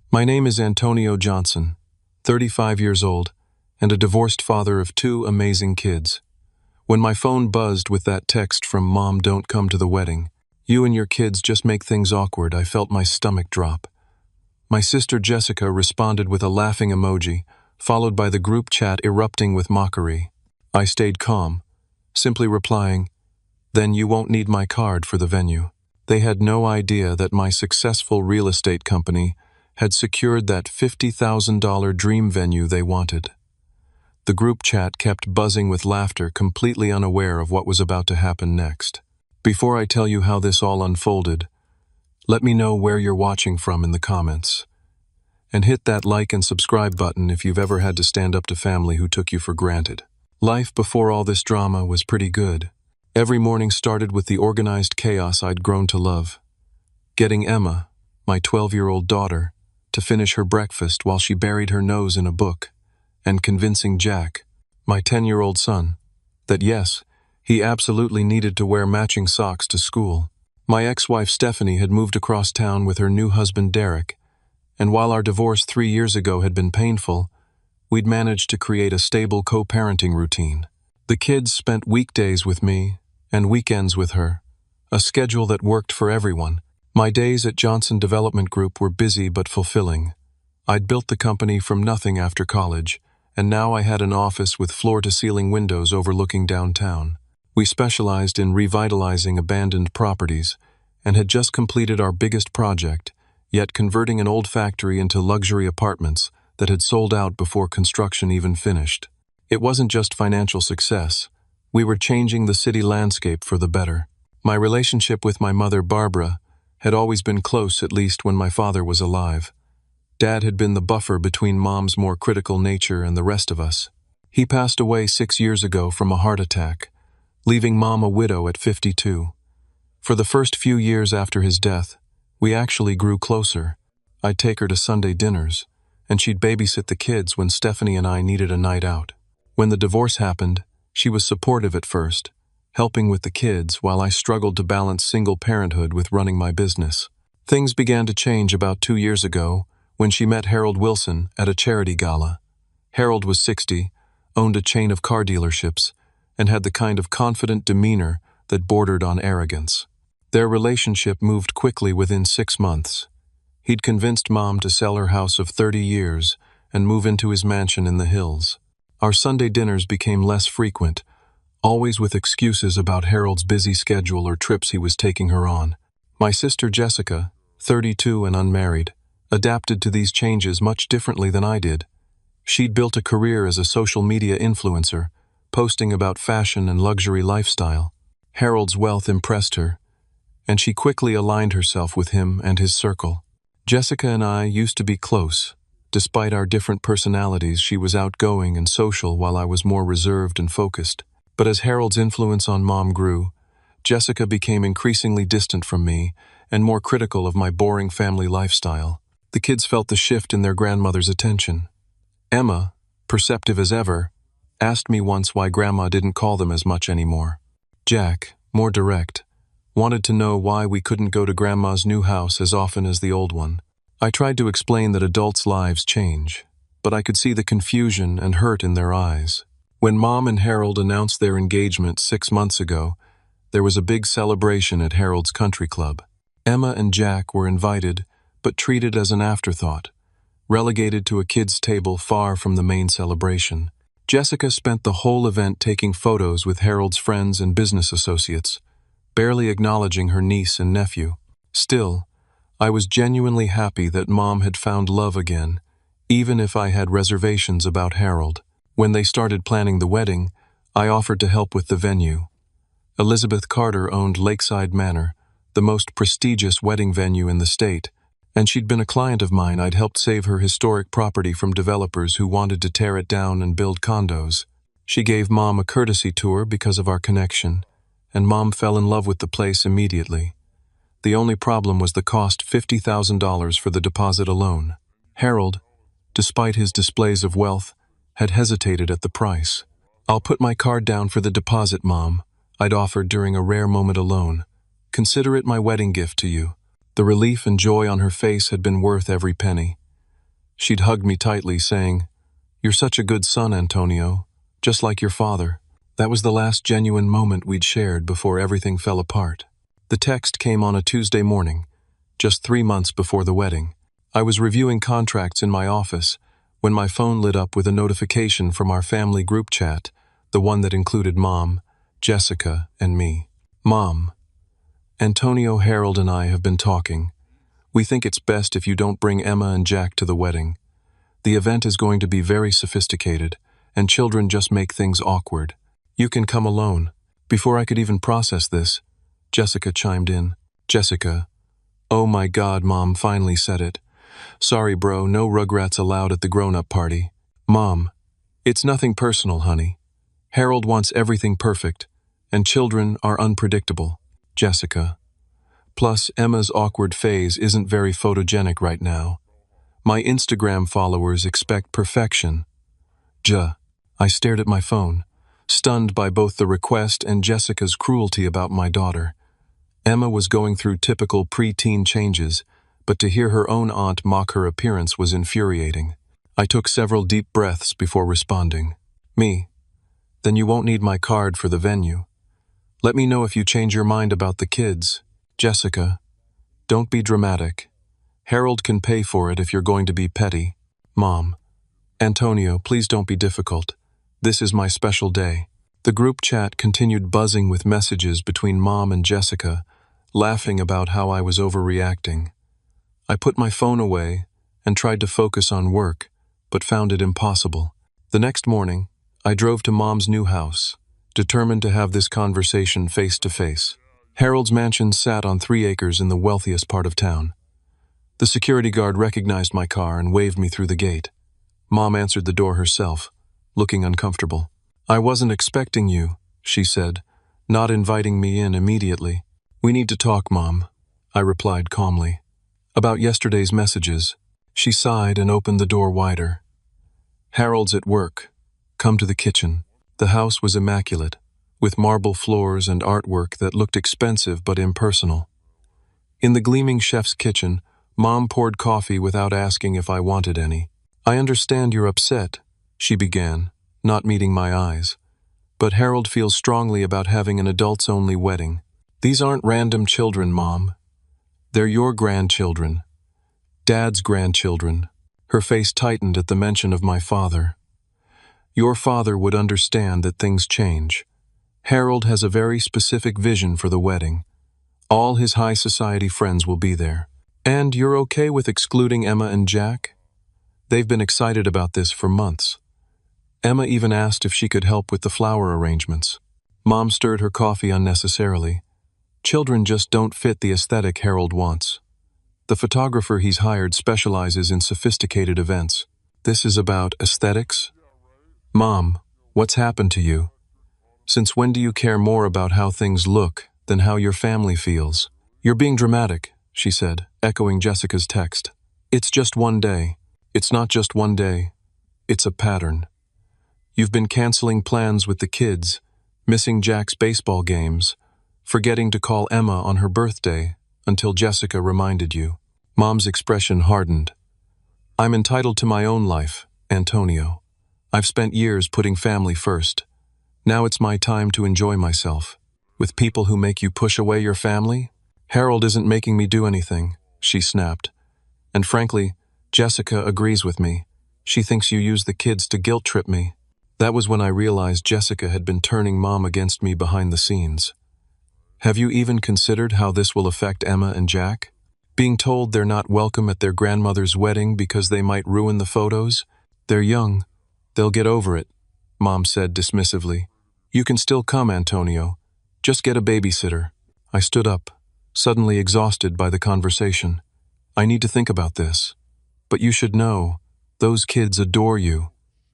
My name is Antonio Johnson, 35 years old, and a divorced father of two amazing kids. When my phone buzzed with that text from Mom, don't come to the wedding, you and your kids just make things awkward, I felt my stomach drop. My sister Jessica responded with a laughing emoji, followed by the group chat erupting with mockery. I stayed calm, simply replying, "Then you won't need my card for the venue." They had no idea that my successful real estate company had secured that $50,000 dream venue they wanted. The group chat kept buzzing with laughter, completely unaware of what was about to happen next. Before I tell you how this all unfolded, let me know where you're watching from in the comments. And hit that like and subscribe button if you've ever had to stand up to family who took you for granted. Life before all this drama was pretty good. Every morning started with the organized chaos I'd grown to love. Getting Emma, my 12-year-old daughter, to finish her breakfast while she buried her nose in a book, and convincing Jack, my 10-year-old son, that yes, he absolutely needed to wear matching socks to school. My ex-wife Stephanie had moved across town with her new husband Derek, and while our divorce 3 years ago had been painful, we'd managed to create a stable co-parenting routine. The kids spent weekdays with me and weekends with her, a schedule that worked for everyone. My days at Johnson Development Group were busy but fulfilling. I'd built the company from nothing after college, and now I had an office with floor-to-ceiling windows overlooking downtown. We specialized in revitalizing abandoned properties and had just completed our biggest project, yet converting an old factory into luxury apartments that had sold out before construction even finished. It wasn't just financial success. We were changing the city landscape for the better. My relationship with my mother, Barbara, had always been close, at least when my father was alive. Dad had been the buffer between Mom's more critical nature and the rest of us. He passed away 6 years ago from a heart attack, leaving Mom a widow at 52. For the first few years after his death, we actually grew closer. I'd take her to Sunday dinners, and she'd babysit the kids when Stephanie and I needed a night out. When the divorce happened, she was supportive at first, helping with the kids while I struggled to balance single parenthood with running my business. Things began to change about 2 years ago when she met Harold Wilson at a charity gala. Harold was 60, owned a chain of car dealerships, and had the kind of confident demeanor that bordered on arrogance. Their relationship moved quickly within 6 months. He'd convinced Mom to sell her house of 30 years and move into his mansion in the hills. Our Sunday dinners became less frequent, always with excuses about Harold's busy schedule or trips he was taking her on. My sister Jessica, 32 and unmarried, adapted to these changes much differently than I did. She'd built a career as a social media influencer, posting about fashion and luxury lifestyle. Harold's wealth impressed her, and she quickly aligned herself with him and his circle. Jessica and I used to be close. Despite our different personalities, she was outgoing and social while I was more reserved and focused. But as Harold's influence on Mom grew, Jessica became increasingly distant from me and more critical of my boring family lifestyle. The kids felt the shift in their grandmother's attention. Emma, perceptive as ever, asked me once why Grandma didn't call them as much anymore. Jack, more direct, wanted to know why we couldn't go to Grandma's new house as often as the old one. I tried to explain that adults' lives change, but I could see the confusion and hurt in their eyes. When Mom and Harold announced their engagement 6 months ago, there was a big celebration at Harold's country club. Emma and Jack were invited, but treated as an afterthought, relegated to a kids' table far from the main celebration. Jessica spent the whole event taking photos with Harold's friends and business associates, barely acknowledging her niece and nephew. Still, I was genuinely happy that Mom had found love again, even if I had reservations about Harold. When they started planning the wedding, I offered to help with the venue. Elizabeth Carter owned Lakeside Manor, the most prestigious wedding venue in the state, and she'd been a client of mine. I'd helped save her historic property from developers who wanted to tear it down and build condos. She gave Mom a courtesy tour because of our connection, and Mom fell in love with the place immediately. The only problem was the cost, $50,000 for the deposit alone. Harold, despite his displays of wealth, had hesitated at the price. "I'll put my card down for the deposit, Mom," I'd offered during a rare moment alone. "Consider it my wedding gift to you." The relief and joy on her face had been worth every penny. She'd hugged me tightly, saying, "You're such a good son, Antonio, just like your father." That was the last genuine moment we'd shared before everything fell apart. The text came on a Tuesday morning, just 3 months before the wedding. I was reviewing contracts in my office when my phone lit up with a notification from our family group chat, the one that included Mom, Jessica, and me. "Mom, Antonio, Harold, and I have been talking. We think it's best if you don't bring Emma and Jack to the wedding. The event is going to be very sophisticated, and children just make things awkward. You can come alone." Before I could even process this, Jessica chimed in. "Jessica, oh my God, Mom finally said it. Sorry, bro, no rugrats allowed at the grown-up party." "Mom, it's nothing personal, honey. Harold wants everything perfect, and children are unpredictable." "Jessica, plus Emma's awkward phase isn't very photogenic right now. My Instagram followers expect perfection." I stared at my phone, stunned by both the request and Jessica's cruelty about my daughter. Emma was going through typical pre-teen changes, but to hear her own aunt mock her appearance was infuriating. I took several deep breaths before responding. "Me? Then you won't need my card for the venue. Let me know if you change your mind about the kids." "Jessica, don't be dramatic. Harold can pay for it if you're going to be petty." "Mom, Antonio, please don't be difficult. This is my special day." The group chat continued buzzing with messages between Mom and Jessica, laughing about how I was overreacting. I put my phone away and tried to focus on work, but found it impossible. The next morning, I drove to Mom's new house, determined to have this conversation face to face. Harold's mansion sat on 3 acres in the wealthiest part of town. The security guard recognized my car and waved me through the gate. Mom answered the door herself, looking uncomfortable. "I wasn't expecting you," she said, not inviting me in immediately. "We need to talk, Mom," I replied calmly. "About yesterday's messages." She sighed and opened the door wider. "Harold's at work. Come to the kitchen." The house was immaculate, with marble floors and artwork that looked expensive but impersonal. In the gleaming chef's kitchen, Mom poured coffee without asking if I wanted any. "I understand you're upset," she began, not meeting my eyes. "But Harold feels strongly about having an adults-only wedding. These aren't random children, Mom. They're your grandchildren. Dad's grandchildren." Her face tightened at the mention of my father. "Your father would understand that things change. Harold has a very specific vision for the wedding. All his high society friends will be there. And you're okay with excluding Emma and Jack? They've been excited about this for months. Emma even asked if she could help with the flower arrangements." Mom stirred her coffee unnecessarily. "Children just don't fit the aesthetic Harold wants. The photographer he's hired specializes in sophisticated events. This is about aesthetics? Mom, what's happened to you? Since when do you care more about how things look than how your family feels?" "You're being dramatic," she said, echoing Jessica's text. "It's just one day." "It's not just one day. It's a pattern. You've been canceling plans with the kids, missing Jack's baseball games, forgetting to call Emma on her birthday until Jessica reminded you." Mom's expression hardened. "I'm entitled to my own life, Antonio. I've spent years putting family first. Now it's my time to enjoy myself. With people who make you push away your family? Harold isn't making me do anything," she snapped. "And frankly, Jessica agrees with me. She thinks you use the kids to guilt-trip me." That was when I realized Jessica had been turning Mom against me behind the scenes. "Have you even considered how this will affect Emma and Jack? Being told they're not welcome at their grandmother's wedding because they might ruin the photos? They're young. They'll get over it," Mom said dismissively. "You can still come, Antonio. Just get a babysitter." I stood up, suddenly exhausted by the conversation. "I need to think about this. But you should know, those kids adore you.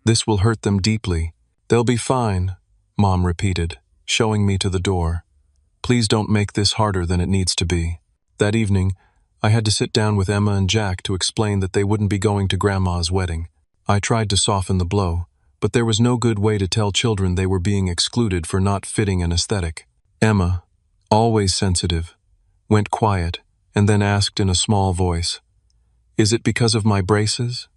This will hurt them deeply." "They'll be fine," Mom repeated, showing me to the door. "Please don't make this harder than it needs to be." That evening, I had to sit down with Emma and Jack to explain that they wouldn't be going to Grandma's wedding. I tried to soften the blow, but there was no good way to tell children they were being excluded for not fitting an aesthetic. Emma, always sensitive, went quiet and then asked in a small voice, "Is it because of my braces?"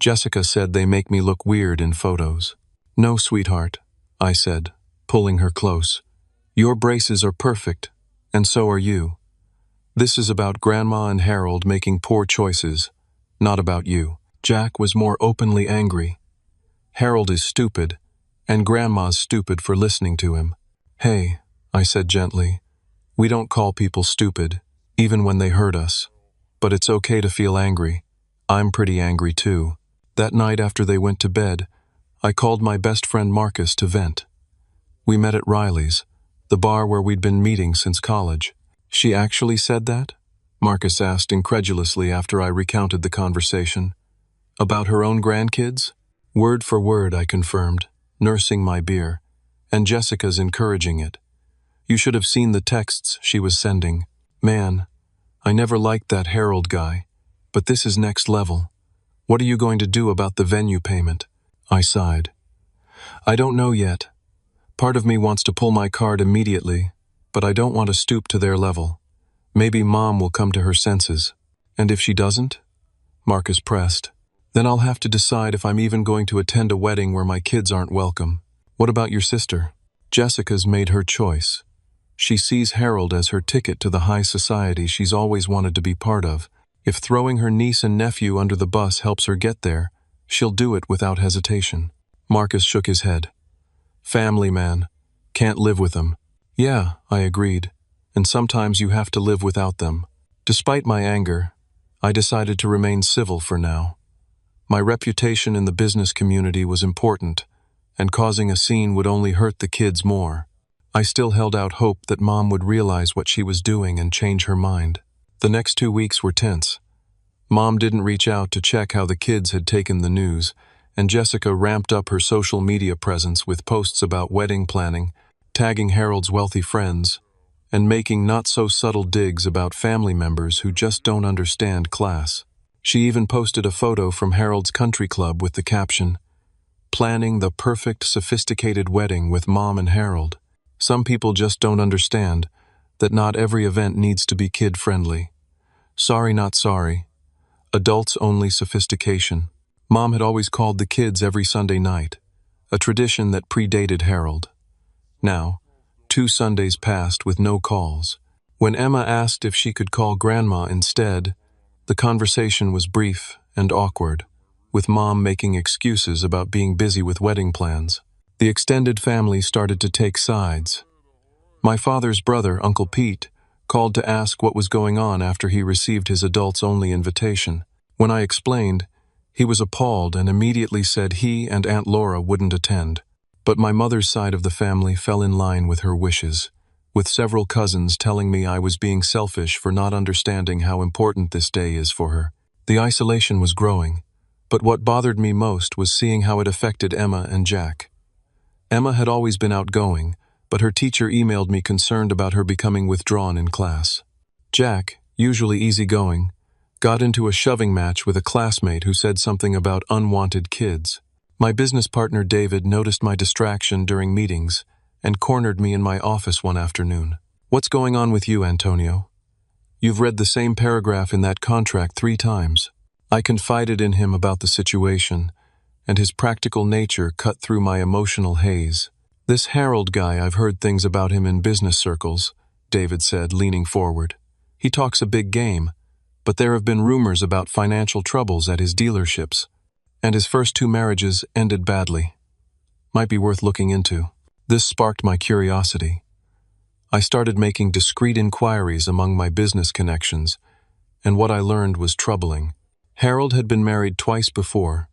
Jessica said they make me look weird in photos. No, sweetheart, I said, pulling her close. Your braces are perfect, and so are you. This is about Grandma and Harold making poor choices, not about you. Jack was more openly angry. Harold is stupid, and Grandma's stupid for listening to him. Hey, I said gently, we don't call people stupid, even when they hurt us. But it's okay to feel angry. I'm pretty angry too. That night after they went to bed, I called my best friend Marcus to vent. We met at Riley's, the bar where we'd been meeting since college. She actually said that? Marcus asked incredulously after I recounted the conversation. About her own grandkids? Word for word, I confirmed, nursing my beer, and Jessica's encouraging it. You should have seen the texts she was sending. Man, I never liked that Harold guy, but this is next level. What are you going to do about the venue payment? I sighed. I don't know yet. Part of me wants to pull my card immediately, but I don't want to stoop to their level. Maybe Mom will come to her senses. And if she doesn't? Marcus pressed. Then I'll have to decide if I'm even going to attend a wedding where my kids aren't welcome. What about your sister? Jessica's made her choice. She sees Harold as her ticket to the high society she's always wanted to be part of. If throwing her niece and nephew under the bus helps her get there, she'll do it without hesitation. Marcus shook his head. Family, man. Can't live with them. Yeah, I agreed. And sometimes you have to live without them. Despite my anger, I decided to remain civil for now. My reputation in the business community was important, and causing a scene would only hurt the kids more. I still held out hope that Mom would realize what she was doing and change her mind. The next 2 weeks were tense. Mom didn't reach out to check how the kids had taken the news, and Jessica ramped up her social media presence with posts about wedding planning, tagging Harold's wealthy friends, and making not-so-subtle digs about family members who just don't understand class. She even posted a photo from Harold's country club with the caption, "Planning the perfect, sophisticated wedding with Mom and Harold." Some people just don't understand that not every event needs to be kid-friendly. Sorry, not sorry. Adults-only sophistication. Mom had always called the kids every Sunday night, a tradition that predated Harold. Now, 2 Sundays passed with no calls. When Emma asked if she could call Grandma instead, the conversation was brief and awkward, with Mom making excuses about being busy with wedding plans. The extended family started to take sides. My father's brother, Uncle Pete, called to ask what was going on after he received his adults-only invitation. When I explained, he was appalled and immediately said he and Aunt Laura wouldn't attend. But my mother's side of the family fell in line with her wishes, with several cousins telling me I was being selfish for not understanding how important this day is for her. The isolation was growing, but what bothered me most was seeing how it affected Emma and Jack. Emma had always been outgoing, but her teacher emailed me concerned about her becoming withdrawn in class. Jack, usually easygoing, got into a shoving match with a classmate who said something about unwanted kids. My business partner David noticed my distraction during meetings and cornered me in my office one afternoon. "What's going on with you, Antonio? You've read the same paragraph in that contract 3 times. I confided in him about the situation, and his practical nature cut through my emotional haze. "This Harold guy, I've heard things about him in business circles," David said, leaning forward. "He talks a big game, but there have been rumors about financial troubles at his dealerships, and his first 2 marriages ended badly. Might be worth looking into." This sparked my curiosity. I started making discreet inquiries among my business connections, and what I learned was troubling. Harold had been married twice before,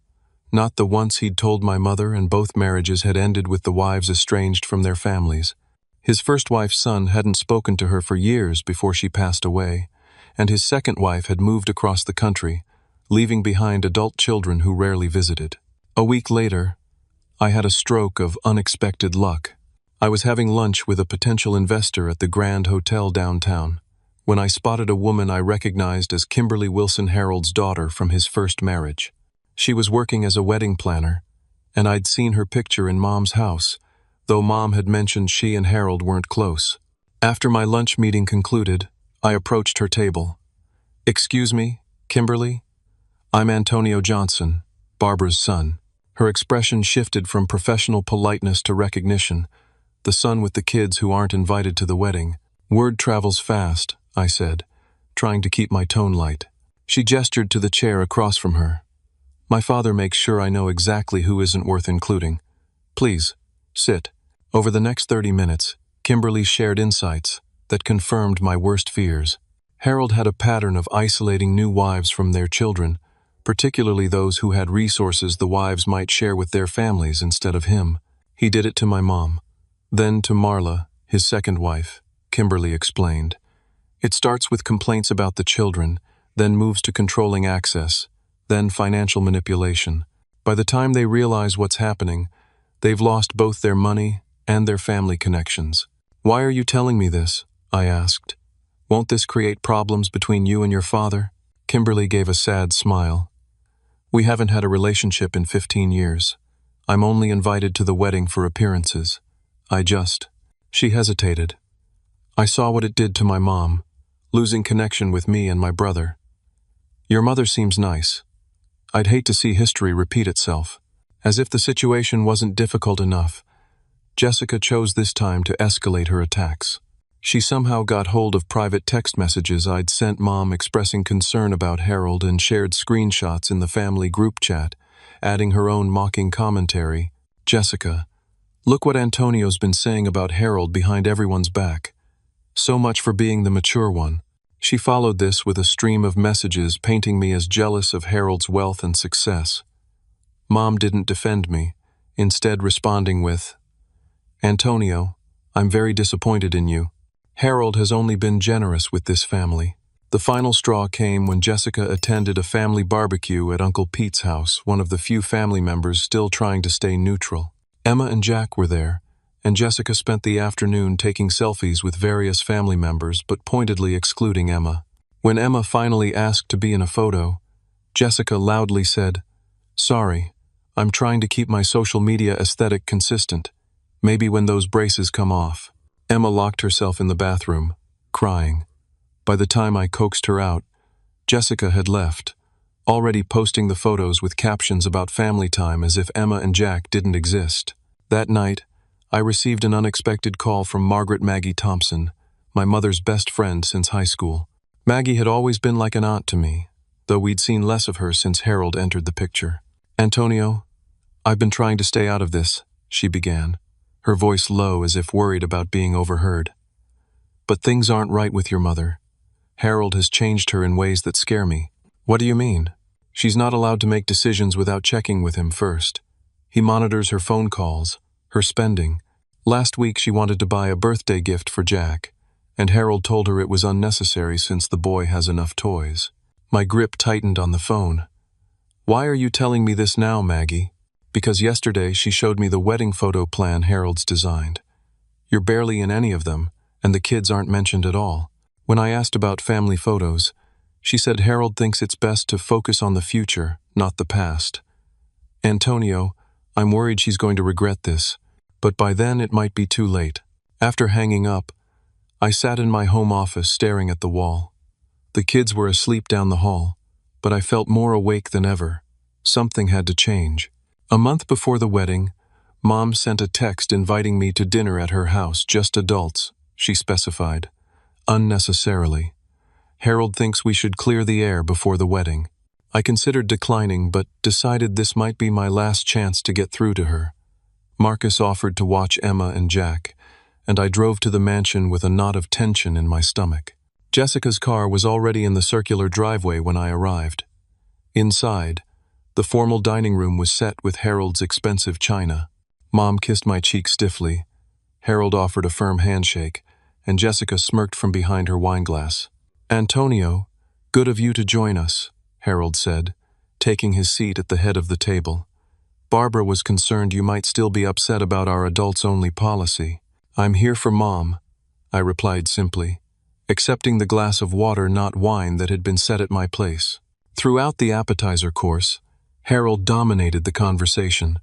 not the once he'd told my mother, and both marriages had ended with the wives estranged from their families. His first wife's son hadn't spoken to her for years before she passed away, and his second wife had moved across the country, leaving behind adult children who rarely visited. A week later, I had a stroke of unexpected luck. I was having lunch with a potential investor at the Grand Hotel downtown, when I spotted a woman I recognized as Kimberly Wilson Harold's daughter from his first marriage. She was working as a wedding planner, and I'd seen her picture in Mom's house, though Mom had mentioned she and Harold weren't close. After my lunch meeting concluded, I approached her table. "Excuse me, Kimberly? I'm Antonio Johnson, Barbara's son. Her expression shifted from professional politeness to recognition, the son with the kids who aren't invited to the wedding. Word travels fast, I said, trying to keep my tone light. She gestured to the chair across from her. My father makes sure I know exactly who isn't worth including. Please, sit. Over the next 30 minutes, Kimberly shared insights that confirmed my worst fears. Harold had a pattern of isolating new wives from their children, particularly those who had resources the wives might share with their families instead of him. He did it to my mom, then to Marla, his second wife, Kimberly explained. It starts with complaints about the children, then moves to controlling access, then financial manipulation. By the time they realize what's happening, they've lost both their money and their family connections. Why are you telling me this? I asked. Won't this create problems between you and your father? Kimberly gave a sad smile. We haven't had a relationship in 15 years. I'm only invited to the wedding for appearances. She hesitated. I saw what it did to my mom, losing connection with me and my brother. Your mother seems nice. I'd hate to see history repeat itself. As if the situation wasn't difficult enough, Jessica chose this time to escalate her attacks. She somehow got hold of private text messages I'd sent Mom expressing concern about Harold and shared screenshots in the family group chat, adding her own mocking commentary. Jessica, look what Antonio's been saying about Harold behind everyone's back. So much for being the mature one. She followed this with a stream of messages painting me as jealous of Harold's wealth and success. Mom didn't defend me, instead responding with, Antonio, I'm very disappointed in you. Harold has only been generous with this family. The final straw came when Jessica attended a family barbecue at Uncle Pete's house, one of the few family members still trying to stay neutral. Emma and Jack were there, and Jessica spent the afternoon taking selfies with various family members but pointedly excluding Emma. When Emma finally asked to be in a photo, Jessica loudly said, Sorry, I'm trying to keep my social media aesthetic consistent. Maybe when those braces come off. Emma locked herself in the bathroom, crying. By the time I coaxed her out, Jessica had left, already posting the photos with captions about family time as if Emma and Jack didn't exist. That night, I received an unexpected call from Margaret Maggie Thompson, my mother's best friend since high school. Maggie had always been like an aunt to me, though we'd seen less of her since Harold entered the picture. Antonio, I've been trying to stay out of this, she began, her voice low as if worried about being overheard. But things aren't right with your mother. Harold has changed her in ways that scare me. What do you mean? She's not allowed to make decisions without checking with him first. He monitors her phone calls, her spending. Last week she wanted to buy a birthday gift for Jack, and Harold told her it was unnecessary since the boy has enough toys. My grip tightened on the phone. Why are you telling me this now, Maggie? Because yesterday she showed me the wedding photo plan Harold's designed. You're barely in any of them, and the kids aren't mentioned at all. When I asked about family photos, she said Harold thinks it's best to focus on the future, not the past. Antonio, I'm worried she's going to regret this, but by then it might be too late. After hanging up, I sat in my home office staring at the wall. The kids were asleep down the hall, but I felt more awake than ever. Something had to change. A month before the wedding, Mom sent a text inviting me to dinner at her house, just adults, she specified. Unnecessarily. Harold thinks we should clear the air before the wedding. I considered declining, but decided this might be my last chance to get through to her. Marcus offered to watch Emma and Jack, and I drove to the mansion with a knot of tension in my stomach. Jessica's car was already in the circular driveway when I arrived. Inside, the formal dining room was set with Harold's expensive china. Mom kissed my cheek stiffly. Harold offered a firm handshake, and Jessica smirked from behind her wineglass. Antonio, good of you to join us, Harold said, taking his seat at the head of the table. Barbara was concerned you might still be upset about our adults-only policy. I'm here for Mom, I replied simply, accepting the glass of water, not wine, that had been set at my place. Throughout the appetizer course, Harold dominated the conversation,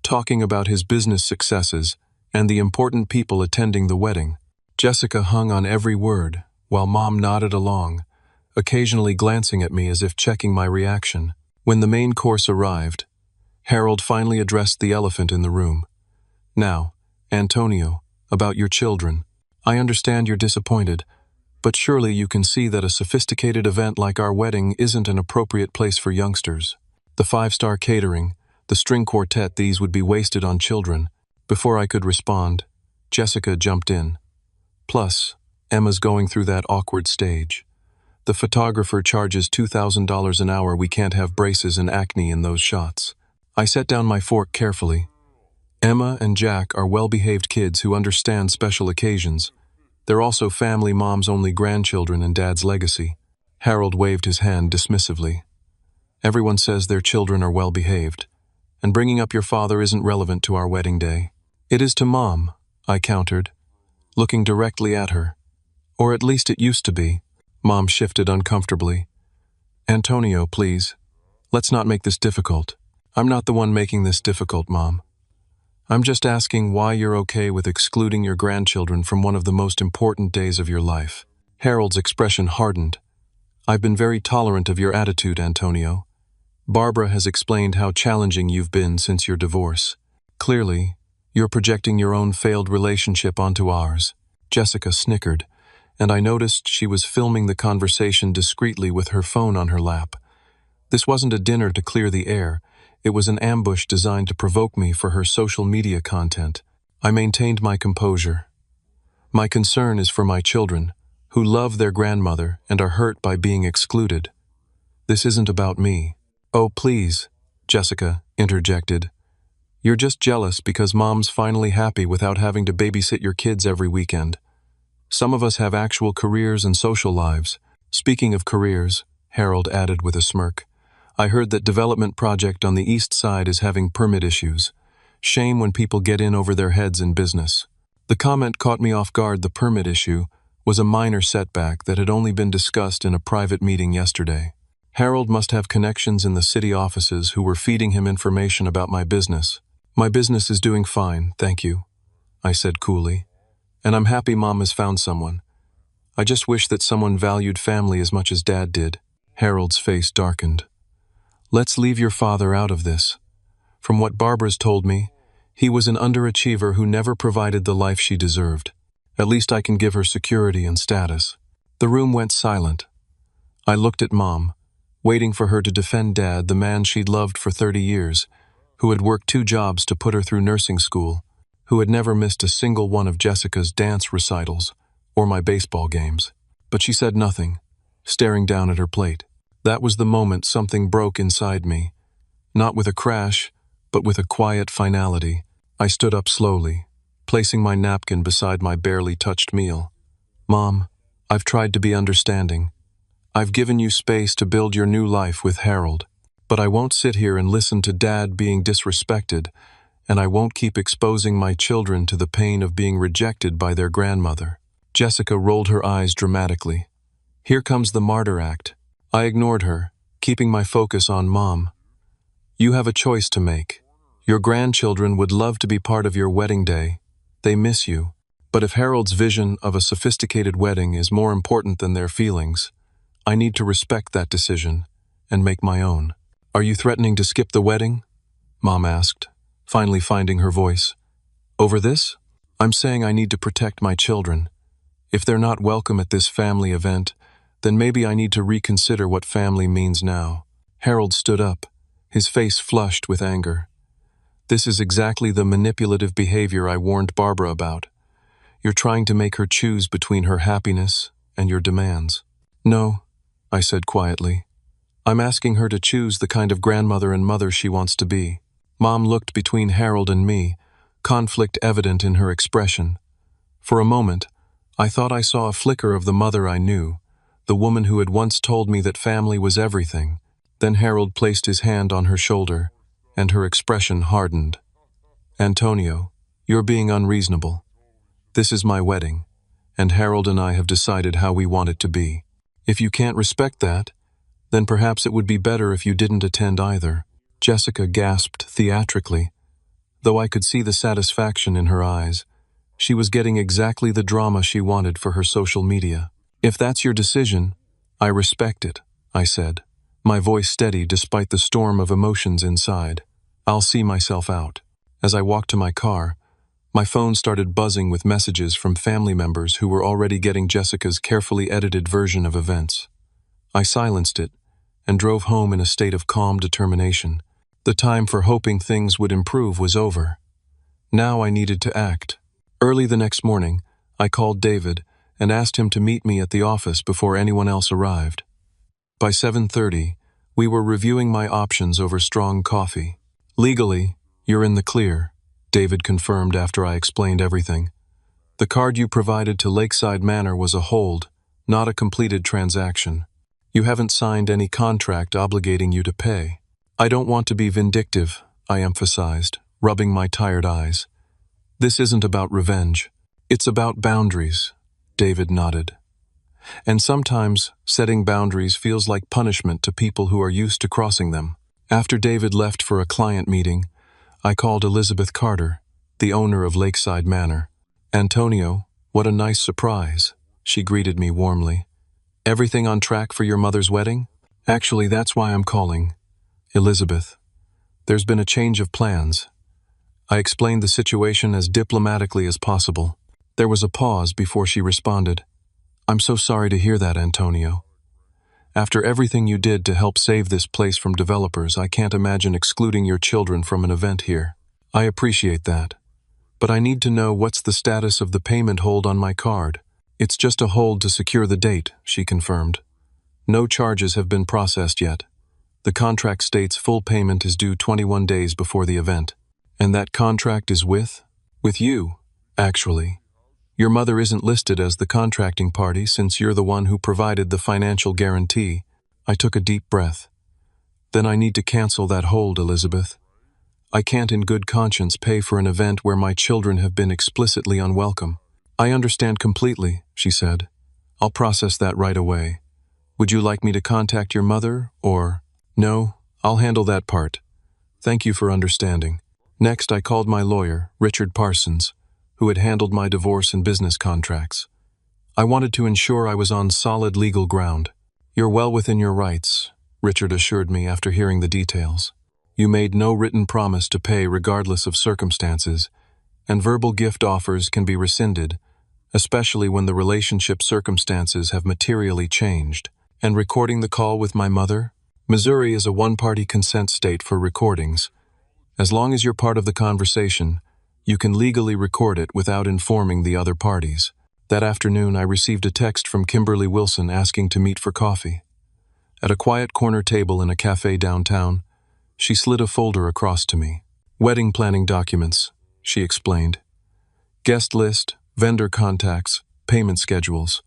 talking about his business successes and the important people attending the wedding. Jessica hung on every word, while Mom nodded along, occasionally glancing at me as if checking my reaction. When the main course arrived, Harold finally addressed the elephant in the room. Now, Antonio, about your children. I understand you're disappointed, but surely you can see that a sophisticated event like our wedding isn't an appropriate place for youngsters. The five-star catering, the string quartet, these would be wasted on children. Before I could respond, Jessica jumped in. Plus, Emma's going through that awkward stage. The photographer charges $2,000 an hour. We can't have braces and acne in those shots. I set down my fork carefully. Emma and Jack are well-behaved kids who understand special occasions. They're also family mom's only grandchildren and dad's legacy. Harold waved his hand dismissively. Everyone says their children are well-behaved, and bringing up your father isn't relevant to our wedding day. It is to Mom, I countered, looking directly at her. Or at least it used to be. Mom shifted uncomfortably. Antonio, please. Let's not make this difficult. I'm not the one making this difficult, Mom. I'm just asking why you're okay with excluding your grandchildren from one of the most important days of your life. Harold's expression hardened. I've been very tolerant of your attitude, Antonio. Barbara has explained how challenging you've been since your divorce. Clearly, you're projecting your own failed relationship onto ours. Jessica snickered, and I noticed she was filming the conversation discreetly with her phone on her lap. This wasn't a dinner to clear the air. It was an ambush designed to provoke me for her social media content. I maintained my composure. My concern is for my children, who love their grandmother and are hurt by being excluded. This isn't about me. Oh, please, Jessica interjected. You're just jealous because Mom's finally happy without having to babysit your kids every weekend. Some of us have actual careers and social lives. Speaking of careers, Harold added with a smirk, I heard that development project on the east side is having permit issues. Shame when people get in over their heads in business. The comment caught me off guard. The permit issue was a minor setback that had only been discussed in a private meeting yesterday. Harold must have connections in the city offices who were feeding him information about my business. My business is doing fine, thank you, I said coolly. And I'm happy Mom has found someone. I just wish that someone valued family as much as Dad did. Harold's face darkened. Let's leave your father out of this. From what Barbara's told me, he was an underachiever who never provided the life she deserved. At least I can give her security and status. The room went silent. I looked at Mom, waiting for her to defend Dad, the man she'd loved for 30 years, who had worked 2 jobs to put her through nursing school, who had never missed a single one of Jessica's dance recitals or my baseball games. But she said nothing, staring down at her plate. That was the moment something broke inside me. Not with a crash, but with a quiet finality. I stood up slowly, placing my napkin beside my barely touched meal. Mom, I've tried to be understanding. I've given you space to build your new life with Harold. But I won't sit here and listen to Dad being disrespected, and I won't keep exposing my children to the pain of being rejected by their grandmother. Jessica rolled her eyes dramatically. Here comes the martyr act. I ignored her, keeping my focus on Mom. You have a choice to make. Your grandchildren would love to be part of your wedding day. They miss you. But if Harold's vision of a sophisticated wedding is more important than their feelings, I need to respect that decision and make my own. Are you threatening to skip the wedding? Mom asked, finally finding her voice. Over this? I'm saying I need to protect my children. If they're not welcome at this family event, then maybe I need to reconsider what family means now. Harold stood up, his face flushed with anger. This is exactly the manipulative behavior I warned Barbara about. You're trying to make her choose between her happiness and your demands. No, I said quietly. I'm asking her to choose the kind of grandmother and mother she wants to be. Mom looked between Harold and me, conflict evident in her expression. For a moment, I thought I saw a flicker of the mother I knew, the woman who had once told me that family was everything. Then Harold placed his hand on her shoulder, and her expression hardened. Antonio, you're being unreasonable. This is my wedding, and Harold and I have decided how we want it to be. If you can't respect that, then perhaps it would be better if you didn't attend either. Jessica gasped theatrically. Though I could see the satisfaction in her eyes, she was getting exactly the drama she wanted for her social media. If that's your decision, I respect it, I said, my voice steady despite the storm of emotions inside. I'll see myself out. As I walked to my car, my phone started buzzing with messages from family members who were already getting Jessica's carefully edited version of events. I silenced it and drove home in a state of calm determination. The time for hoping things would improve was over. Now I needed to act. Early the next morning, I called David and asked him to meet me at the office before anyone else arrived. By 7:30, we were reviewing my options over strong coffee. Legally, you're in the clear, David confirmed after I explained everything. The card you provided to Lakeside Manor was a hold, not a completed transaction. You haven't signed any contract obligating you to pay. I don't want to be vindictive, I emphasized, rubbing my tired eyes. This isn't about revenge. It's about boundaries, David nodded. And sometimes, setting boundaries feels like punishment to people who are used to crossing them. After David left for a client meeting, I called Elizabeth Carter, the owner of Lakeside Manor. Antonio, what a nice surprise, she greeted me warmly. Everything on track for your mother's wedding? Actually, that's why I'm calling. Elizabeth, there's been a change of plans. I explained the situation as diplomatically as possible. There was a pause before she responded. I'm so sorry to hear that, Antonio. After everything you did to help save this place from developers, I can't imagine excluding your children from an event here. I appreciate that. But I need to know what's the status of the payment hold on my card. It's just a hold to secure the date, she confirmed. No charges have been processed yet. The contract states full payment is due 21 days before the event. And that contract is with? With you, actually. Your mother isn't listed as the contracting party since you're the one who provided the financial guarantee. I took a deep breath. Then I need to cancel that hold, Elizabeth. I can't in good conscience pay for an event where my children have been explicitly unwelcome. I understand completely, she said. I'll process that right away. Would you like me to contact your mother, or? No, I'll handle that part. Thank you for understanding. Next, I called my lawyer, Richard Parsons, who had handled my divorce and business contracts. I wanted to ensure I was on solid legal ground. You're well within your rights, Richard assured me after hearing the details. You made no written promise to pay regardless of circumstances, and verbal gift offers can be rescinded, especially when the relationship circumstances have materially changed. And recording the call with my mother? Missouri is a one-party consent state for recordings. As long as you're part of the conversation, you can legally record it without informing the other parties. That afternoon, I received a text from Kimberly Wilson asking to meet for coffee. At a quiet corner table in a cafe downtown, she slid a folder across to me. Wedding planning documents, she explained. Guest list, vendor contacts, payment schedules.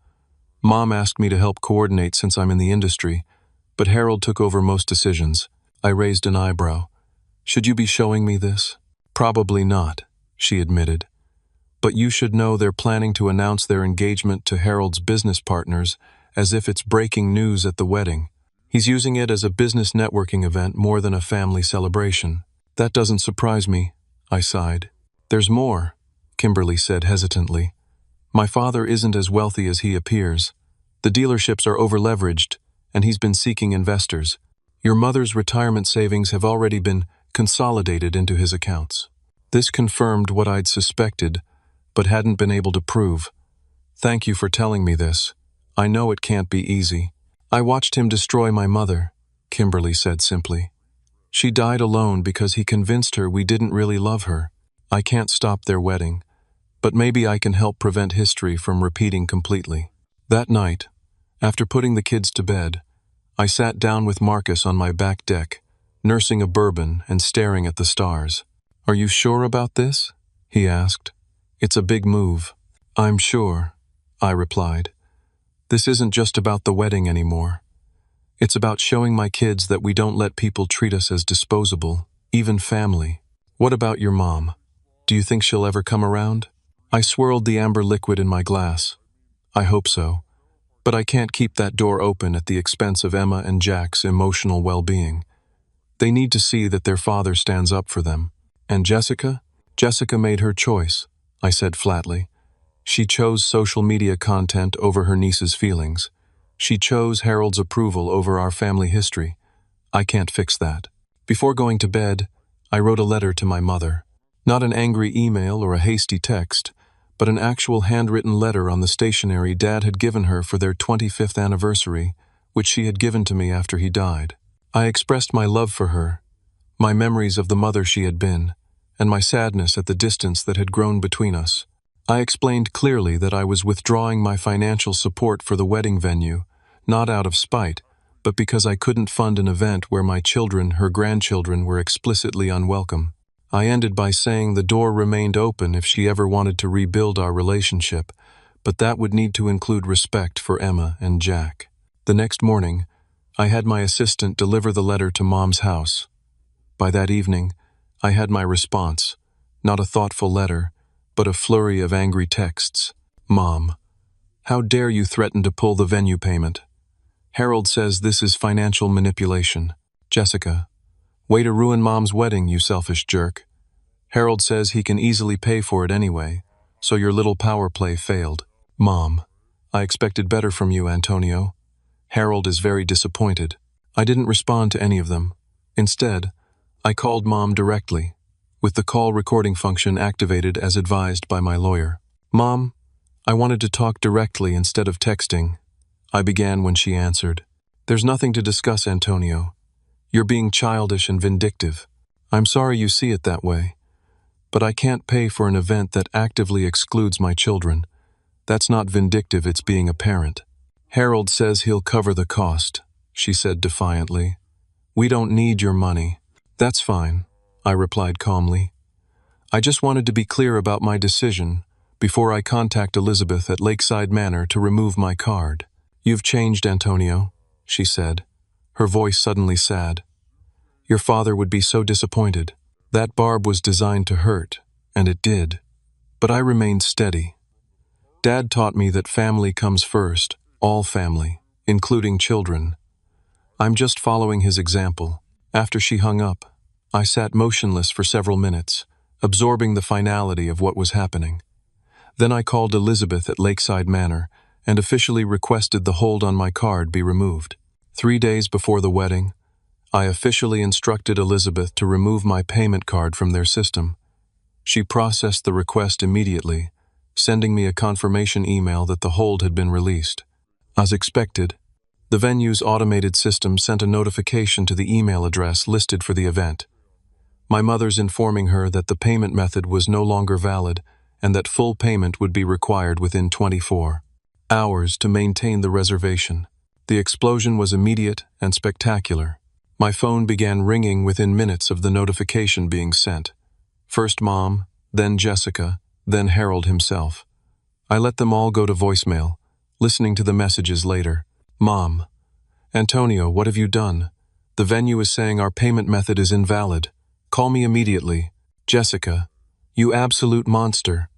Mom asked me to help coordinate since I'm in the industry, but Harold took over most decisions. I raised an eyebrow. Should you be showing me this? Probably not, she admitted. But you should know they're planning to announce their engagement to Harold's business partners as if it's breaking news at the wedding. He's using it as a business networking event more than a family celebration. That doesn't surprise me, I sighed. There's more, Kimberly said hesitantly. My father isn't as wealthy as he appears. The dealerships are over-leveraged, and he's been seeking investors. Your mother's retirement savings have already been consolidated into his accounts. This confirmed what I'd suspected, but hadn't been able to prove. Thank you for telling me this. I know it can't be easy. I watched him destroy my mother, Kimberly said simply. She died alone because he convinced her we didn't really love her. I can't stop their wedding, but maybe I can help prevent history from repeating completely. That night, after putting the kids to bed, I sat down with Marcus on my back deck, nursing a bourbon and staring at the stars. Are you sure about this? He asked. It's a big move. I'm sure, I replied. This isn't just about the wedding anymore. It's about showing my kids that we don't let people treat us as disposable, even family. What about your mom? Do you think she'll ever come around? I swirled the amber liquid in my glass. I hope so. But I can't keep that door open at the expense of Emma and Jack's emotional well-being. They need to see that their father stands up for them. And Jessica? Jessica made her choice, I said flatly. She chose social media content over her niece's feelings. She chose Harold's approval over our family history. I can't fix that. Before going to bed, I wrote a letter to my mother. Not an angry email or a hasty text, but an actual handwritten letter on the stationery Dad had given her for their 25th anniversary, which she had given to me after he died. I expressed my love for her, my memories of the mother she had been, and my sadness at the distance that had grown between us. I explained clearly that I was withdrawing my financial support for the wedding venue, not out of spite, but because I couldn't fund an event where my children, her grandchildren, were explicitly unwelcome. I ended by saying the door remained open if she ever wanted to rebuild our relationship, but that would need to include respect for Emma and Jack. The next morning, I had my assistant deliver the letter to Mom's house. By that evening, I had my response, not a thoughtful letter, but a flurry of angry texts. Mom, how dare you threaten to pull the venue payment? Harold says this is financial manipulation. Jessica, way to ruin Mom's wedding, you selfish jerk. Harold says he can easily pay for it anyway, so your little power play failed. Mom, I expected better from you, Antonio. Harold is very disappointed. I didn't respond to any of them. Instead, I called Mom directly, with the call recording function activated as advised by my lawyer. Mom, I wanted to talk directly instead of texting. I began when she answered. There's nothing to discuss, Antonio. You're being childish and vindictive. I'm sorry you see it that way. But I can't pay for an event that actively excludes my children. That's not vindictive, it's being a parent. Harold says he'll cover the cost, she said defiantly. We don't need your money. That's fine, I replied calmly. I just wanted to be clear about my decision before I contact Elizabeth at Lakeside Manor to remove my card. You've changed, Antonio, she said, her voice suddenly sad. Your father would be so disappointed. That barb was designed to hurt, and it did. But I remained steady. Dad taught me that family comes first, all family, including children. I'm just following his example. After she hung up, I sat motionless for several minutes, absorbing the finality of what was happening. Then I called Elizabeth at Lakeside Manor and officially requested the hold on my card be removed. 3 days before the wedding, I officially instructed Elizabeth to remove my payment card from their system. She processed the request immediately, sending me a confirmation email that the hold had been released. As expected, the venue's automated system sent a notification to the email address listed for the event. My mother's informing her that the payment method was no longer valid and that full payment would be required within 24 hours to maintain the reservation. The explosion was immediate and spectacular. My phone began ringing within minutes of the notification being sent. First Mom, then Jessica, then Harold himself. I let them all go to voicemail, listening to the messages later. Mom, Antonio, what have you done? The venue is saying our payment method is invalid. Call me immediately. Jessica, you absolute monster.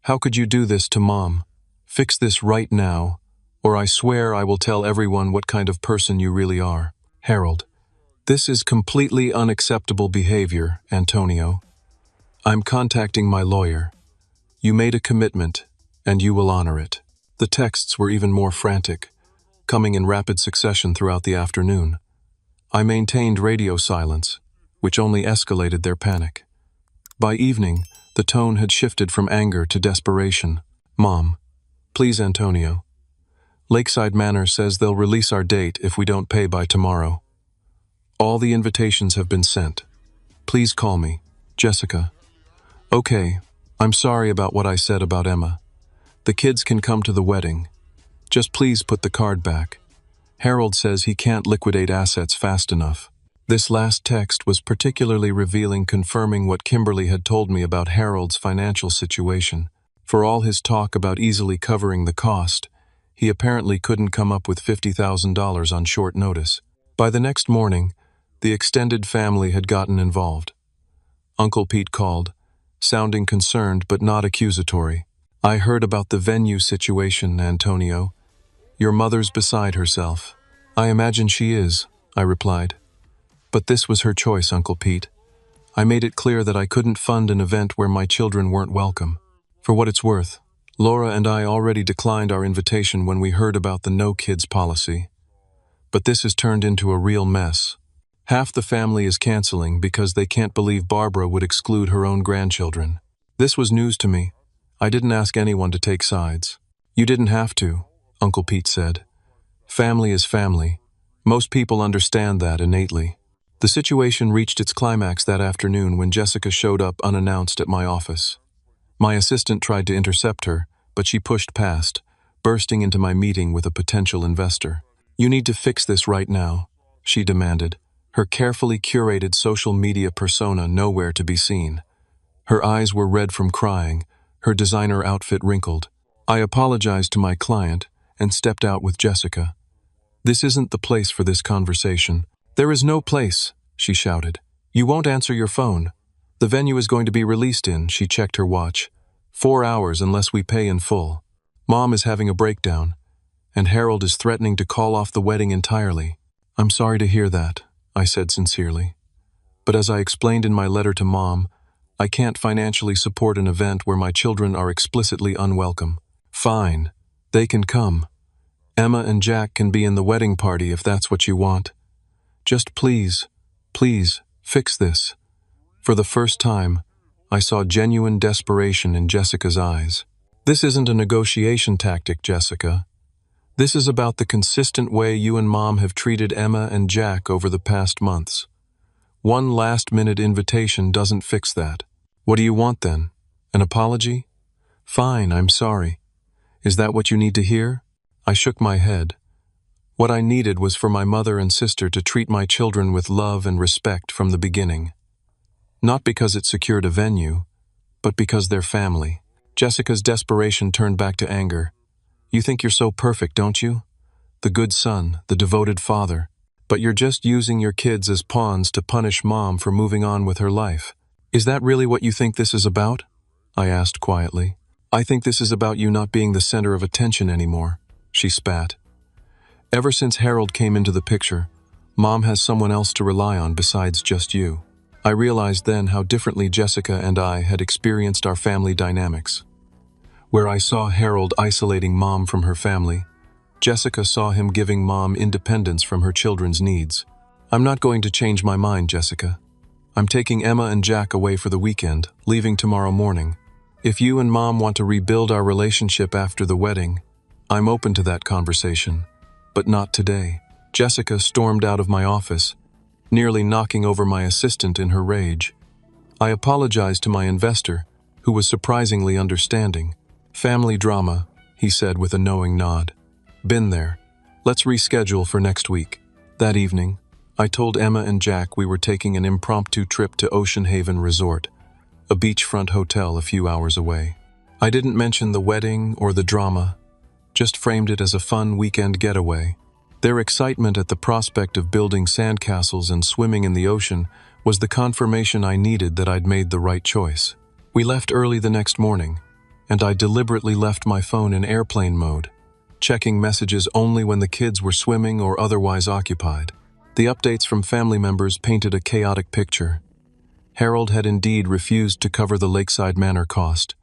How could you do this to Mom? Fix this right now, or I swear I will tell everyone what kind of person you really are. Harold, this is completely unacceptable behavior, Antonio. I'm contacting my lawyer. You made a commitment, and you will honor it. The texts were even more frantic, coming in rapid succession throughout the afternoon. I maintained radio silence, which only escalated their panic. By evening, the tone had shifted from anger to desperation. Mom, please, Antonio. Lakeside Manor says they'll release our date if we don't pay by tomorrow. All the invitations have been sent. Please call me, Jessica. Okay, I'm sorry about what I said about Emma. The kids can come to the wedding. Just please put the card back. Harold says he can't liquidate assets fast enough. This last text was particularly revealing, confirming what Kimberly had told me about Harold's financial situation. For all his talk about easily covering the cost, he apparently couldn't come up with $50,000 on short notice. By the next morning, the extended family had gotten involved. Uncle Pete called, sounding concerned but not accusatory. I heard about the venue situation, Antonio. Your mother's beside herself. I imagine she is, I replied. But this was her choice, Uncle Pete. I made it clear that I couldn't fund an event where my children weren't welcome. For what it's worth, Laura and I already declined our invitation when we heard about the no kids policy. But this has turned into a real mess. Half the family is canceling because they can't believe Barbara would exclude her own grandchildren. This was news to me. I didn't ask anyone to take sides. You didn't have to, Uncle Pete said. Family is family. Most people understand that innately. The situation reached its climax that afternoon when Jessica showed up unannounced at my office. My assistant tried to intercept her, but she pushed past, bursting into my meeting with a potential investor. You need to fix this right now, she demanded, her carefully curated social media persona nowhere to be seen. Her eyes were red from crying, her designer outfit wrinkled. I apologized to my client and stepped out with Jessica. This isn't the place for this conversation. There is no place, she shouted. You won't answer your phone. The venue is going to be released in, she checked her watch. 4 hours unless we pay in full. Mom is having a breakdown, and Harold is threatening to call off the wedding entirely. I'm sorry to hear that, I said sincerely. But as I explained in my letter to Mom, I can't financially support an event where my children are explicitly unwelcome. Fine, they can come. Emma and Jack can be in the wedding party if that's what you want. Just please, fix this. For the first time, I saw genuine desperation in Jessica's eyes. This isn't a negotiation tactic, Jessica. This is about the consistent way you and Mom have treated Emma and Jack over the past months. One last-minute invitation doesn't fix that. What do you want then? An apology? Fine, I'm sorry. Is that what you need to hear? I shook my head. What I needed was for my mother and sister to treat my children with love and respect from the beginning. Not because it secured a venue, but because they're family. Jessica's desperation turned back to anger. You think you're so perfect, don't you? The good son, the devoted father. But you're just using your kids as pawns to punish Mom for moving on with her life. Is that really what you think this is about? I asked quietly. I think this is about you not being the center of attention anymore, she spat. Ever since Harold came into the picture, Mom has someone else to rely on besides just you. I realized then how differently Jessica and I had experienced our family dynamics. Where I saw Harold isolating Mom from her family, Jessica saw him giving Mom independence from her children's needs. I'm not going to change my mind, Jessica. I'm taking Emma and Jack away for the weekend, leaving tomorrow morning. If you and Mom want to rebuild our relationship after the wedding, I'm open to that conversation. But not today. Jessica stormed out of my office, nearly knocking over my assistant in her rage. I apologized to my investor, who was surprisingly understanding. Family drama, he said with a knowing nod. Been there. Let's reschedule for next week. That evening, I told Emma and Jack we were taking an impromptu trip to Ocean Haven Resort, a beachfront hotel a few hours away. I didn't mention the wedding or the drama, just framed it as a fun weekend getaway. Their excitement at the prospect of building sandcastles and swimming in the ocean was the confirmation I needed that I'd made the right choice. We left early the next morning, and I deliberately left my phone in airplane mode, checking messages only when the kids were swimming or otherwise occupied. The updates from family members painted a chaotic picture. Harold had indeed refused to cover the Lakeside Manor cost,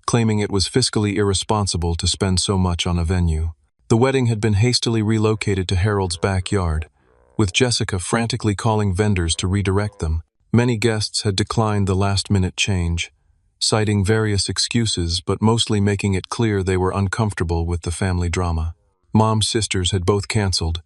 claiming it was fiscally irresponsible to spend so much on a venue. The wedding had been hastily relocated to Harold's backyard, with Jessica frantically calling vendors to redirect them. Many guests had declined the last-minute change, citing various excuses but mostly making it clear they were uncomfortable with the family drama. Mom's sisters had both canceled,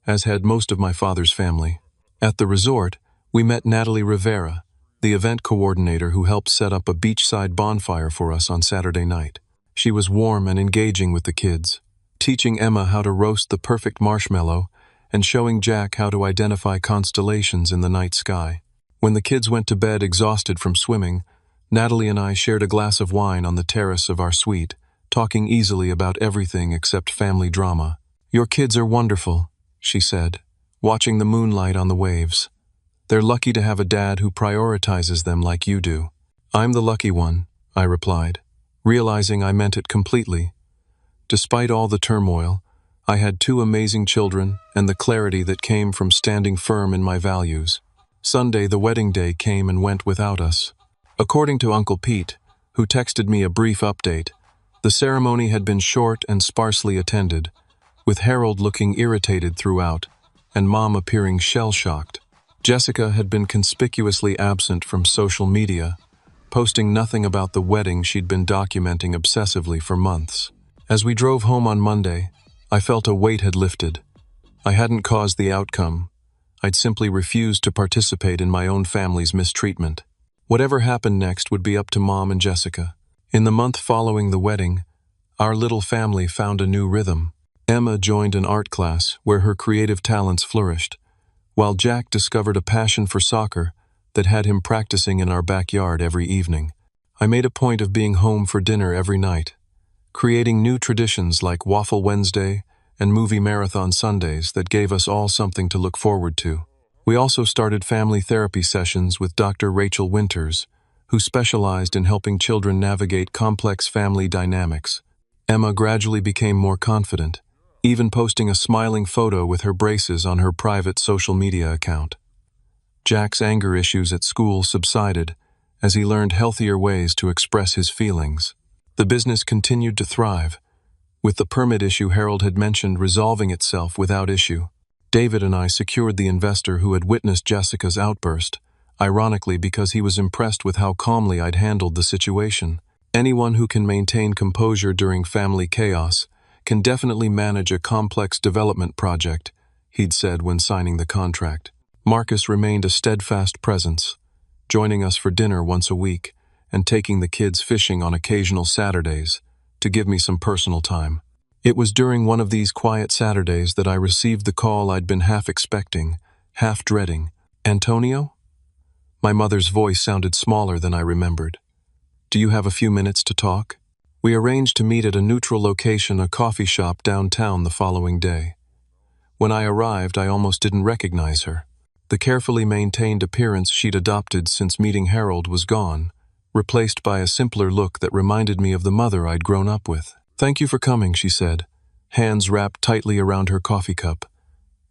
as had most of my father's family. At the resort, we met Natalie Rivera, the event coordinator who helped set up a beachside bonfire for us on Saturday night. She was warm and engaging with the kids, teaching Emma how to roast the perfect marshmallow and showing Jack how to identify constellations in the night sky. When the kids went to bed exhausted from swimming, Natalie and I shared a glass of wine on the terrace of our suite, talking easily about everything except family drama. Your kids are wonderful, she said, watching the moonlight on the waves. They're lucky to have a dad who prioritizes them like you do. I'm the lucky one, I replied, realizing I meant it completely. Despite all the turmoil, I had 2 amazing children and the clarity that came from standing firm in my values. Sunday, the wedding day, came and went without us. According to Uncle Pete, who texted me a brief update, the ceremony had been short and sparsely attended, with Harold looking irritated throughout and Mom appearing shell-shocked. Jessica had been conspicuously absent from social media, posting nothing about the wedding she'd been documenting obsessively for months. As we drove home on Monday, I felt a weight had lifted. I hadn't caused the outcome. I'd simply refused to participate in my own family's mistreatment. Whatever happened next would be up to Mom and Jessica. In the month following the wedding, our little family found a new rhythm. Emma joined an art class where her creative talents flourished, while Jack discovered a passion for soccer that had him practicing in our backyard every evening. I made a point of being home for dinner every night, creating new traditions like Waffle Wednesday and movie marathon Sundays that gave us all something to look forward to. We also started family therapy sessions with Dr. Rachel Winters, who specialized in helping children navigate complex family dynamics. Emma gradually became more confident, even posting a smiling photo with her braces on her private social media account. Jack's anger issues at school subsided as he learned healthier ways to express his feelings. The business continued to thrive, with the permit issue Harold had mentioned resolving itself without issue. David and I secured the investor who had witnessed Jessica's outburst, ironically because he was impressed with how calmly I'd handled the situation. Anyone who can maintain composure during family chaos can definitely manage a complex development project, he'd said when signing the contract. Marcus remained a steadfast presence, joining us for dinner once a week and taking the kids fishing on occasional Saturdays to give me some personal time. It was during one of these quiet Saturdays that I received the call I'd been half expecting, half dreading. "Antonio?" My mother's voice sounded smaller than I remembered. "Do you have a few minutes to talk?" We arranged to meet at a neutral location, a coffee shop downtown, the following day. When I arrived, I almost didn't recognize her. The carefully maintained appearance she'd adopted since meeting Harold was gone, replaced by a simpler look that reminded me of the mother I'd grown up with. "Thank you for coming," she said, hands wrapped tightly around her coffee cup.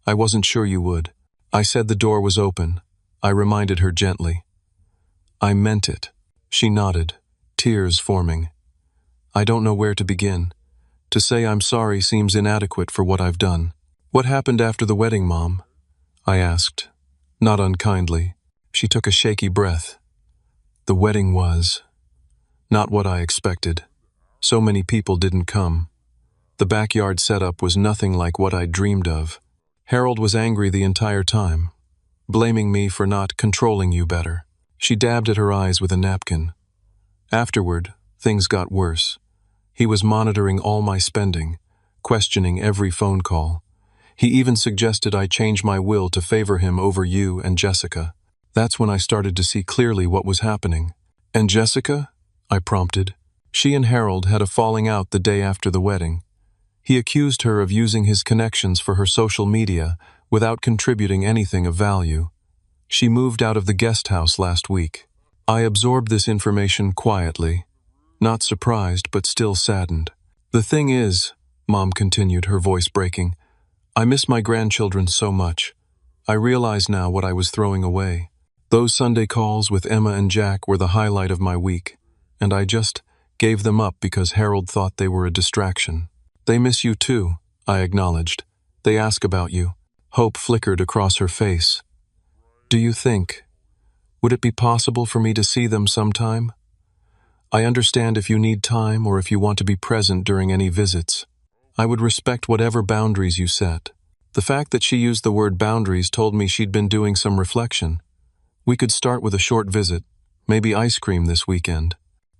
"I wasn't sure you would." I said the door was open. I reminded her gently. "I meant it." She nodded, tears forming. "I don't know where to begin. To say I'm sorry seems inadequate for what I've done." "What happened after the wedding, Mom?" I asked, not unkindly. She took a shaky breath. "The wedding was not what I expected. So many people didn't come. The backyard setup was nothing like what I'd dreamed of. Harold was angry the entire time, blaming me for not controlling you better." She dabbed at her eyes with a napkin. "Afterward, things got worse. He was monitoring all my spending, questioning every phone call. He even suggested I change my will to favor him over you and Jessica. That's when I started to see clearly what was happening." "And Jessica?" I prompted. "She and Harold had a falling out the day after the wedding. He accused her of using his connections for her social media without contributing anything of value. She moved out of the guest house last week." I absorbed this information quietly, not surprised but still saddened. "The thing is," Mom continued, her voice breaking, "I miss my grandchildren so much. I realize now what I was throwing away. Those Sunday calls with Emma and Jack were the highlight of my week, and I just gave them up because Harold thought they were a distraction." "They miss you too," I acknowledged. "They ask about you." Hope flickered across her face. "Do you think, would it be possible for me to see them sometime? I understand if you need time or if you want to be present during any visits. I would respect whatever boundaries you set." The fact that she used the word boundaries told me she'd been doing some reflection. "We could start with a short visit, maybe ice cream this weekend.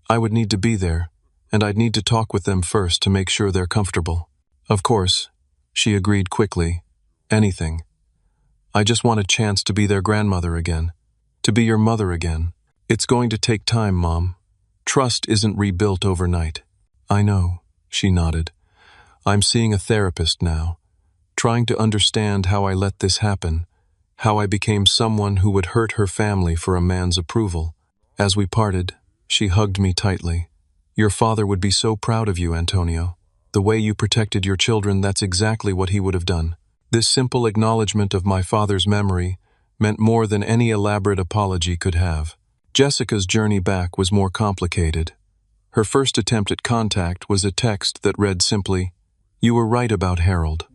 I would need to be there, and I'd need to talk with them first to make sure they're comfortable." "Of course," she agreed quickly. "Anything. I just want a chance to be their grandmother again, to be your mother again. It's going to take time, Mom. Trust isn't rebuilt overnight." "I know," she nodded. "I'm seeing a therapist now, trying to understand how I let this happen, how I became someone who would hurt her family for a man's approval." As we parted, she hugged me tightly. "Your father would be so proud of you, Antonio. The way you protected your children, that's exactly what he would have done." This simple acknowledgement of my father's memory meant more than any elaborate apology could have. Jessica's journey back was more complicated. Her first attempt at contact was a text that read simply, "You were right about Harold.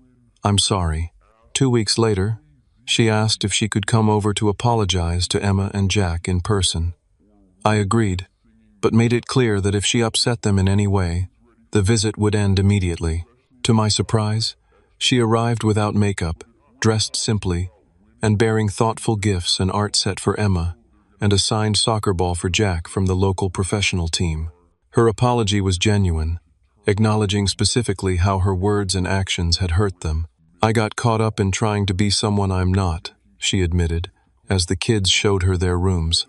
I'm sorry." 2 weeks later, She asked if she could come over to apologize to Emma and Jack in person. I agreed, but made it clear that if she upset them in any way, the visit would end immediately. To my surprise, she arrived without makeup, dressed simply, and bearing thoughtful gifts, an art set for Emma, and a signed soccer ball for Jack from the local professional team. Her apology was genuine, acknowledging specifically how her words and actions had hurt them. "I got caught up in trying to be someone I'm not," she admitted, as the kids showed her their rooms.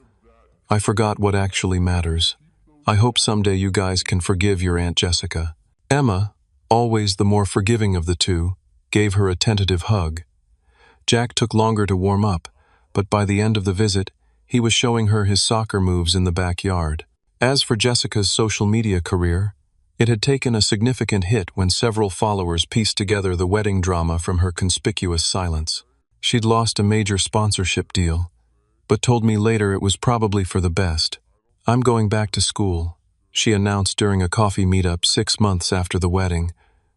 "I forgot what actually matters. I hope someday you guys can forgive your Aunt Jessica." Emma, always the more forgiving of the two, gave her a tentative hug. Jack took longer to warm up, but by the end of the visit, he was showing her his soccer moves in the backyard. As for Jessica's social media career, it had taken a significant hit when several followers pieced together the wedding drama from her conspicuous silence. She'd lost a major sponsorship deal, but told me later it was probably for the best. "I'm going back to school," she announced during a coffee meetup 6 months after the wedding,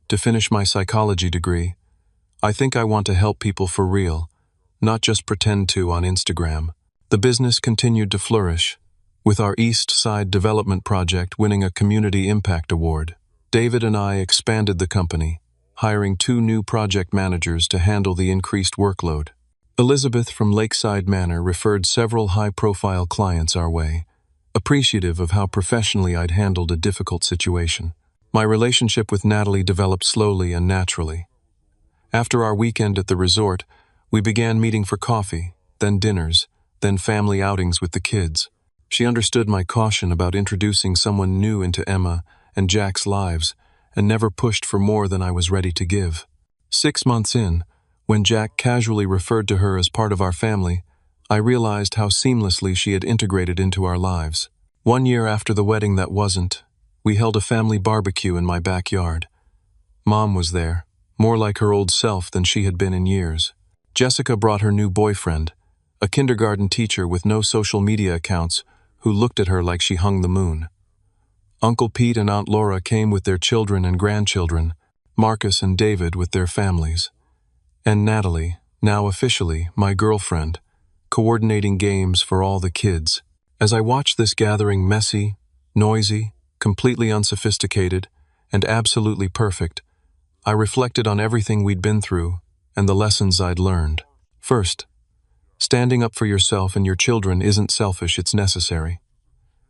"to finish my psychology degree. I think I want to help people for real, not just pretend to on Instagram." The business continued to flourish, with our East Side Development Project winning a Community Impact Award. David and I expanded the company, hiring 2 new project managers to handle the increased workload. Elizabeth from Lakeside Manor referred several high-profile clients our way, appreciative of how professionally I'd handled a difficult situation. My relationship with Natalie developed slowly and naturally. After our weekend at the resort, we began meeting for coffee, then dinners, then family outings with the kids. She understood my caution about introducing someone new into Emma and Jack's lives, and never pushed for more than I was ready to give. 6 months in, when Jack casually referred to her as part of our family, I realized how seamlessly she had integrated into our lives. 1 year after the wedding that wasn't, we held a family barbecue in my backyard. Mom was there, more like her old self than she had been in years. Jessica brought her new boyfriend, a kindergarten teacher with no social media accounts, who looked at her like she hung the moon. Uncle Pete and Aunt Laura came with their children and grandchildren, Marcus and David with their families. And Natalie, now officially my girlfriend, coordinating games for all the kids. As I watched this gathering messy, noisy, completely unsophisticated, and absolutely perfect, I reflected on everything we'd been through and the lessons I'd learned. First, standing up for yourself and your children isn't selfish, it's necessary.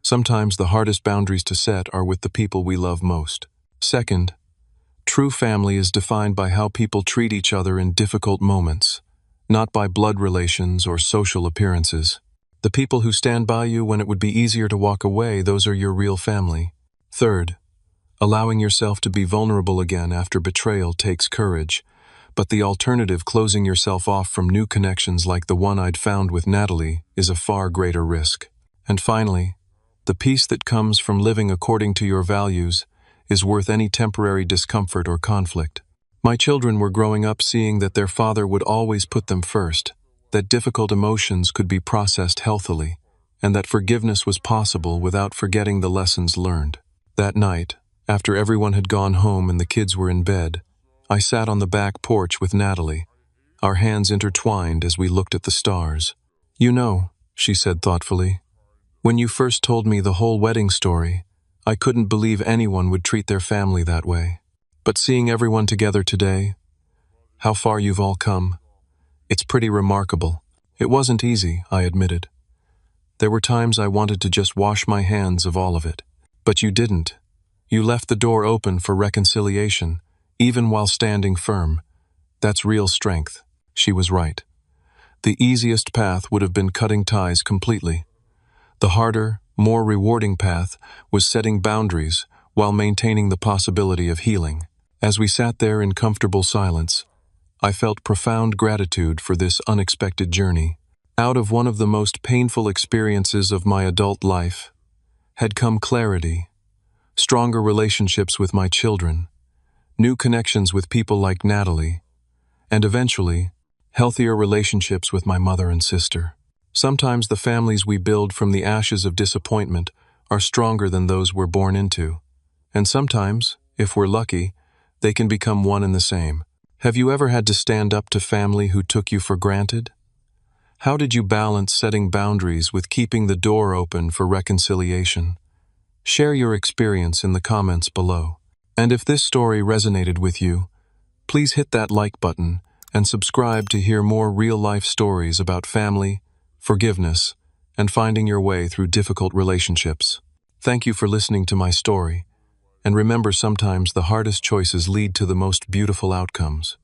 Sometimes the hardest boundaries to set are with the people we love most. Second, true family is defined by how people treat each other in difficult moments, not by blood relations or social appearances. The people who stand by you when it would be easier to walk away, those are your real family. Third, allowing yourself to be vulnerable again after betrayal takes courage, but the alternative, closing yourself off from new connections like the one I'd found with Natalie, is a far greater risk. And finally, the peace that comes from living according to your values is worth any temporary discomfort or conflict. My children were growing up seeing that their father would always put them first, that difficult emotions could be processed healthily, and that forgiveness was possible without forgetting the lessons learned. That night, after everyone had gone home and the kids were in bed, I sat on the back porch with Natalie, our hands intertwined as we looked at the stars. "You know," she said thoughtfully, "when you first told me the whole wedding story, I couldn't believe anyone would treat their family that way. But seeing everyone together today, how far you've all come, it's pretty remarkable." It wasn't easy, I admitted. There were times I wanted to just wash my hands of all of it. But you didn't. You left the door open for reconciliation, even while standing firm. That's real strength. She was right. The easiest path would have been cutting ties completely. The harder, more rewarding path was setting boundaries while maintaining the possibility of healing. As we sat there in comfortable silence, I felt profound gratitude for this unexpected journey. Out of one of the most painful experiences of my adult life had come clarity, stronger relationships with my children, new connections with people like Natalie, and eventually, healthier relationships with my mother and sister. Sometimes the families we build from the ashes of disappointment are stronger than those we're born into. And sometimes, if we're lucky, they can become one and the same. Have you ever had to stand up to family who took you for granted? How did you balance setting boundaries with keeping the door open for reconciliation? Share your experience in the comments below. And if this story resonated with you, please hit that like button and subscribe to hear more real-life stories about family, forgiveness, and finding your way through difficult relationships. Thank you for listening to my story, and remember, sometimes the hardest choices lead to the most beautiful outcomes.